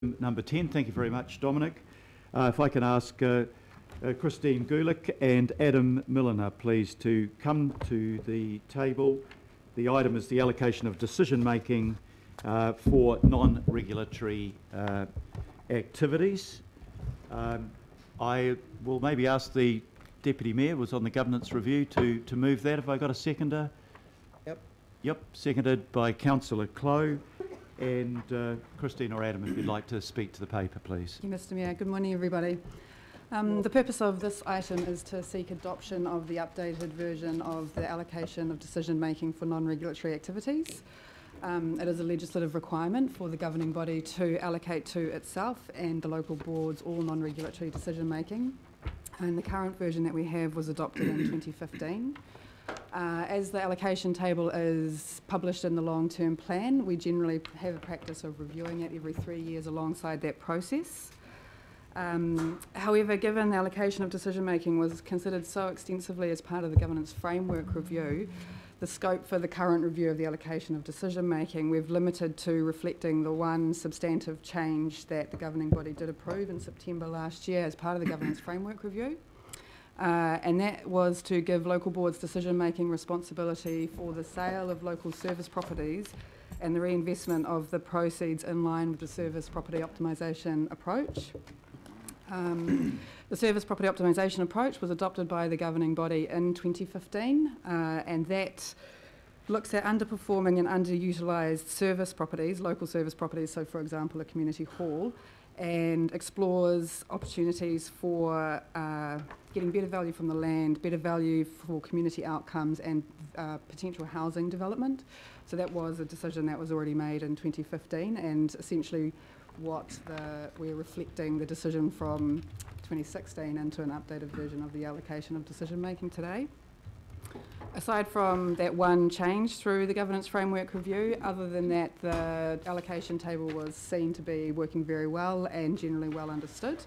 Number 10. Thank you very much, Dominic. If I can ask Christine Gulick and Adam Milliner, please, to come to the table. The item is the allocation of decision-making for non-regulatory activities. I will maybe ask the Deputy Mayor, who was on the Governance Review, to move that. Have I got a seconder? Yep, seconded by Councillor Clow. And Christine or Adam, if you'd like to speak to the paper, please. Thank you, Mr Mayor. Good morning, everybody. The purpose of this item is to seek adoption of the updated version of the allocation of decision-making for non-regulatory activities. It is a legislative requirement for the governing body to allocate to itself and the local boards all non-regulatory decision-making. And the current version that we have was adopted in 2015. As the allocation table is published in the long-term plan, we generally have a practice of reviewing it every 3 years alongside that process. However, given the allocation of decision-making was considered so extensively as part of the governance framework review, the scope for the current review of the allocation of decision-making, we've limited to reflecting the one substantive change that the governing body did approve in September last year as part of the governance framework review. And that was to give local boards decision-making responsibility for the sale of local service properties and the reinvestment of the proceeds in line with the service property optimisation approach. The service property optimisation approach was adopted by the governing body in 2015, and that looks at underperforming and underutilised service properties, local service properties, so for example a community hall, and explores opportunities for getting better value from the land, better value for community outcomes and potential housing development. So that was a decision that was already made in 2015, and essentially we're reflecting the decision from 2016 into an updated version of the allocation of decision making today. Aside from that one change through the governance framework review, other than that, the allocation table was seen to be working very well and generally well understood.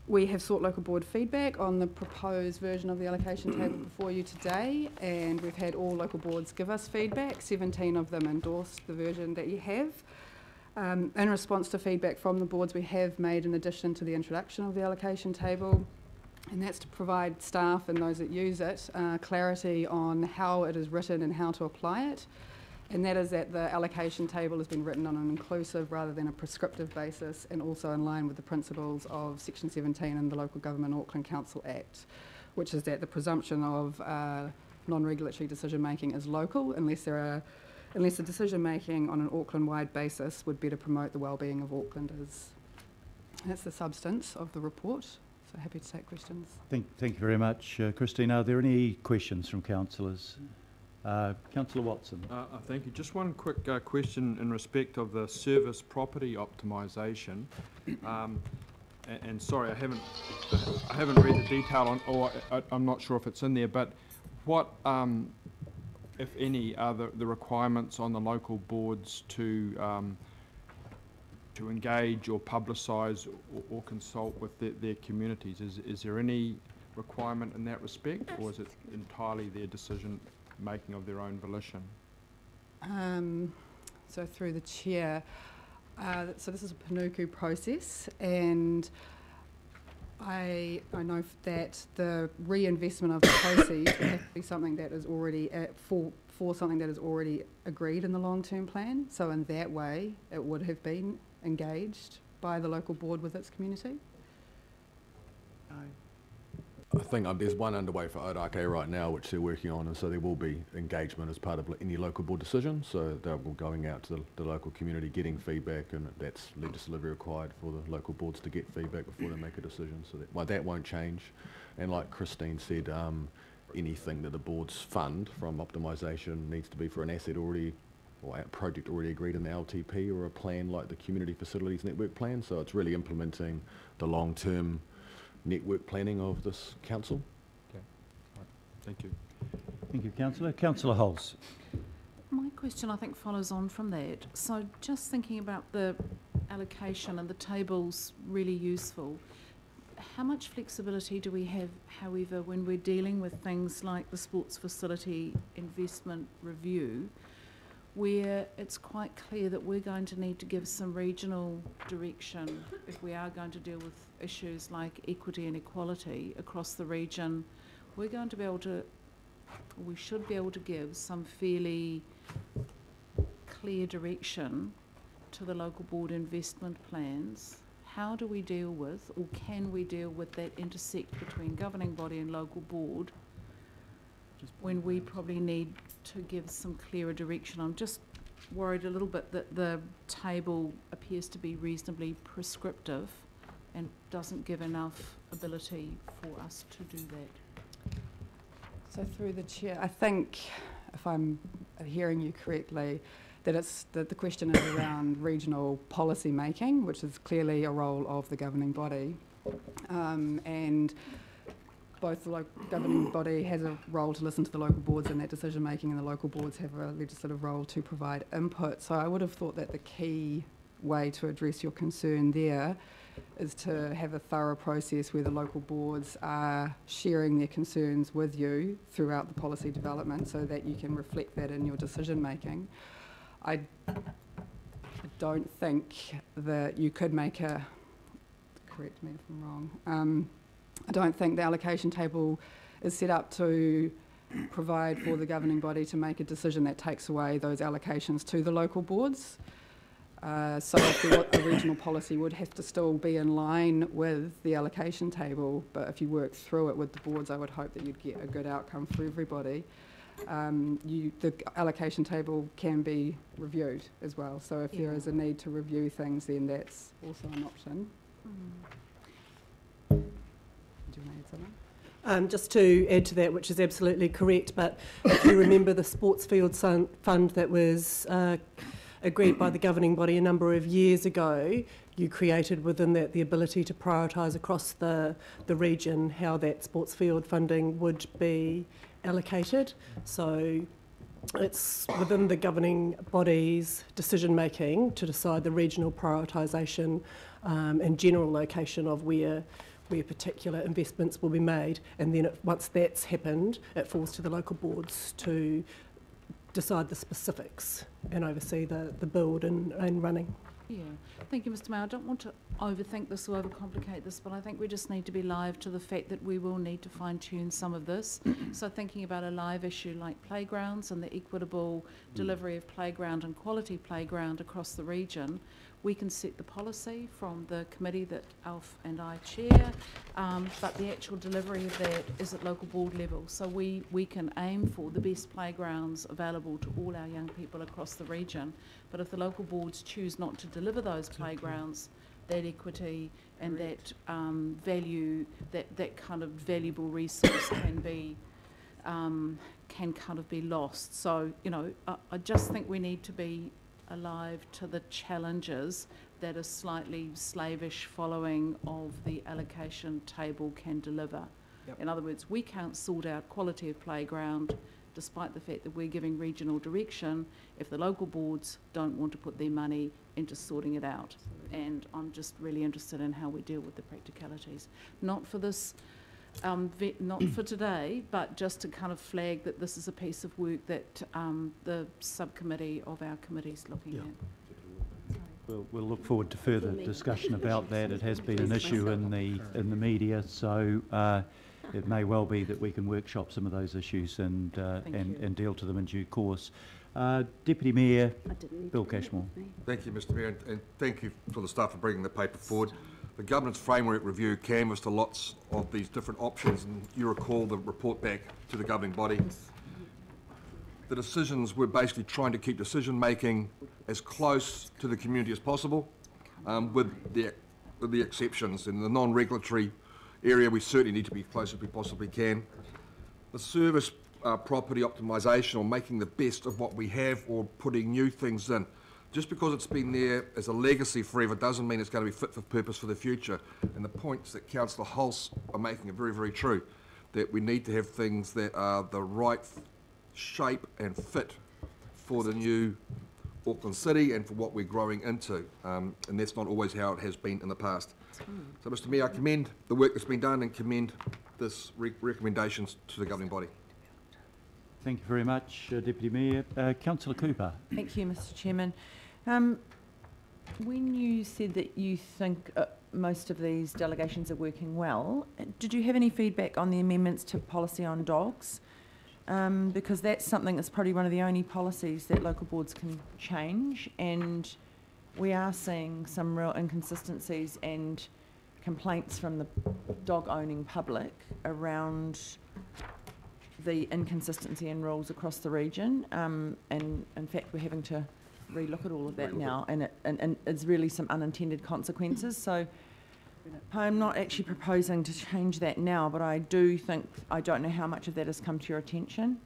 We have sought local board feedback on the proposed version of the allocation table before you today, and we've had all local boards give us feedback. 17 of them endorsed the version that you have. In response to feedback from the boards, we have made an addition to the introduction of the allocation table, and that's to provide staff and those that use it clarity on how it is written and how to apply it. And that is that the allocation table has been written on an inclusive rather than a prescriptive basis, and also in line with the principles of Section 17 in the Local Government Auckland Council Act, which is that the presumption of non-regulatory decision-making is local unless the decision-making on an Auckland-wide basis would better promote the well-being of Aucklanders. That's the substance of the report. So happy to take questions. Thank you very much, Christine. Are there any questions from councillors? Councillor Watson. Thank you. Just one quick question in respect of the service property optimisation. And sorry, I haven't read the detail on, or I'm not sure if it's in there. But what, if any, are the requirements on the local boards to engage or publicise or consult with their communities? Is there any requirement in that respect, or is it entirely their decision making of their own volition? So through the chair, so this is a Panuku process, and I know that the reinvestment of the proceeds would have to be something that is already for something that is already agreed in the long-term plan. So in that way, it would have been engaged by the local board with its community. I think there's one underway for Ōrākei right now, which they're working on, and so there will be engagement as part of any local board decision. So they're going out to the local community, getting feedback, and that's legislatively required for the local boards to get feedback before they make a decision. So that won't change. And like Christine said, anything that the boards fund from optimisation needs to be for an asset already or a project already agreed in the LTP or a plan like the Community Facilities Network Plan. So it's really implementing the long-term network planning of this council. Okay. Right. Thank you. Thank you, Councillor. Councillor Hulse. My question, I think, follows on from that. So just thinking about the allocation, and the table's really useful. How much flexibility do we have, however, when we're dealing with things like the sports facility investment review, where it's quite clear that we're going to need to give some regional direction if we are going to deal with issues like equity and equality across the region. We're going to be able to, we should be able to give some fairly clear direction to the local board investment plans. How do we deal with, or can we deal with that intersect between governing body and local board when we probably need to give some clearer direction? I'm just worried a little bit that the table appears to be reasonably prescriptive and doesn't give enough ability for us to do that. So through the chair, I think, if I'm hearing you correctly, that it's that the question is around regional policy making, which is clearly a role of the governing body, and both the governing body has a role to listen to the local boards in that decision making, and the local boards have a legislative role to provide input. So I would have thought that the key way to address your concern there is to have a thorough process where the local boards are sharing their concerns with you throughout the policy development so that you can reflect that in your decision making. I don't think that you could make a, correct me if I'm wrong, I don't think the allocation table is set up to provide for the governing body to make a decision that takes away those allocations to the local boards. So a regional policy would have to still be in line with the allocation table, but if you work through it with the boards, I would hope that you'd get a good outcome for everybody. The allocation table can be reviewed as well, so if there is a need to review things, then that's also an option. Do you want to add something? Just to add to that, which is absolutely correct, but if you remember the Sports Field Fund that was agreed by the governing body a number of years ago, you created within that the ability to prioritise across the region how that sports field funding would be allocated. So it's within the governing body's decision making to decide the regional prioritisation and general location of where particular investments will be made, and then once that's happened, it falls to the local boards to decide the specifics and oversee the build and running. Yeah, thank you, Mr. Mayor. I don't want to overthink this or overcomplicate this, but I think we just need to be live to the fact that we will need to fine-tune some of this. So thinking about a live issue like playgrounds and the equitable delivery of playground and quality playground across the region, we can set the policy from the committee that Alf and I chair, but the actual delivery of that is at local board level. So we can aim for the best playgrounds available to all our young people across the region. But if the local boards choose not to deliver those playgrounds, that equity and that value, that kind of valuable resource can kind of be lost. So, you know, I just think we need to be alive to the challenges that a slightly slavish following of the allocation table can deliver. Yep. In other words, we can't sort out quality of playground despite the fact that we're giving regional direction if the local boards don't want to put their money into sorting it out. And I'm just really interested in how we deal with the practicalities. Not for this, not for today, but just to kind of flag that this is a piece of work that the subcommittee of our committee is looking at. We'll look forward to further discussion about that. It has been an issue in the media, so it may well be that we can workshop some of those issues and deal to them in due course. Deputy Mayor Bill Cashmore. Thank you, Mr. Mayor, and thank you for the staff for bringing the paper forward. The Governance Framework Review canvassed a lots of these different options, and you recall the report back to the governing body. The decisions were basically trying to keep decision making as close to the community as possible, with the exceptions. In the non-regulatory area, we certainly need to be close as we possibly can. The service property optimisation, or making the best of what we have, or putting new things in. Just because it's been there as a legacy forever doesn't mean it's going to be fit for purpose for the future. And the points that Councillor Hulse are making are very, very true, that we need to have things that are the right shape and fit for the new Auckland City and for what we're growing into. And that's not always how it has been in the past. So, Mr. Mayor, I commend the work that's been done and commend this recommendations to the governing body. Thank you very much, Deputy Mayor. Councillor Cooper. Thank you, Mr. Chairman. When you said that you think most of these delegations are working well, did you have any feedback on the amendments to policy on dogs? Because that's something that's probably one of the only policies that local boards can change, and we are seeing some real inconsistencies and complaints from the dog-owning public around the inconsistency in rules across the region, and in fact we're having to relook at all of that now, and it's really some unintended consequences. So I'm not actually proposing to change that now, but I do think, I don't know how much of that has come to your attention.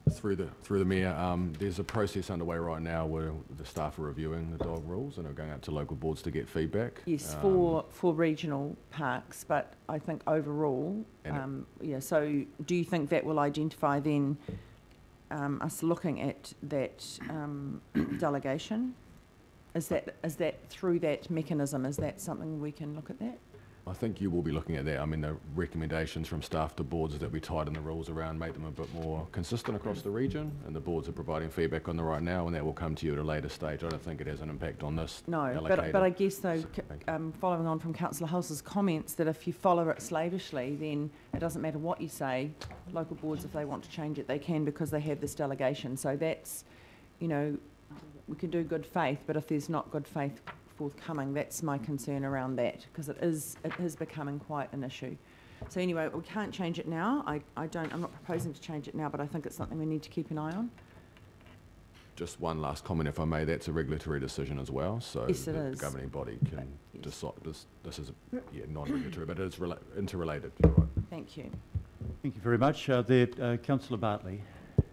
Through the Mayor, there's a process underway right now where the staff are reviewing the dog rules and are going out to local boards to get feedback. Yes, for regional parks, but I think overall, yeah, so do you think that will identify then us looking at that delegation? Is that through that mechanism, is that something we can look at that? I think you will be looking at that. I mean, the recommendations from staff to boards is that we tighten the rules around, make them a bit more consistent across the region, and the boards are providing feedback on the right now, and that will come to you at a later stage. I don't think it has an impact on this. No, but I guess though, following on from Councillor Hulse's comments, that if you follow it slavishly, then it doesn't matter what you say. Local boards, if they want to change it, they can, because they have this delegation. So that's, you know, we can do good faith, but if there's not good faith forthcoming, that's my concern around that, because it is becoming quite an issue. So anyway, we can't change it now. I'm not proposing to change it now, but I think it's something we need to keep an eye on. Just one last comment, if I may. That's a regulatory decision as well, so yes, it the is. governing body can Yes. decide. This is non-regulatory, but it's interrelated. Right. Thank you. Thank you very much. Councillor Bartley.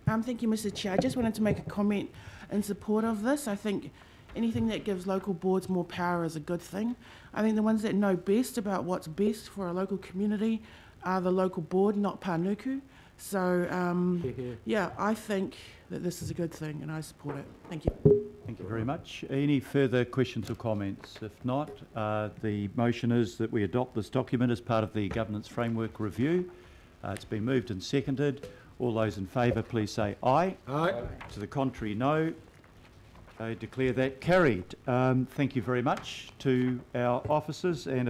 Thank you, Mr. Chair. I just wanted to make a comment in support of this. I think anything that gives local boards more power is a good thing. I think the ones that know best about what's best for a local community are the local board, not Panuku. So, yeah, I think that this is a good thing and I support it. Thank you. Thank you very much. Any further questions or comments? If not, the motion is that we adopt this document as part of the Governance Framework Review. It's been moved and seconded. All those in favour, please say aye. Aye. To the contrary, no. I declare that carried. Thank you very much to our officers, and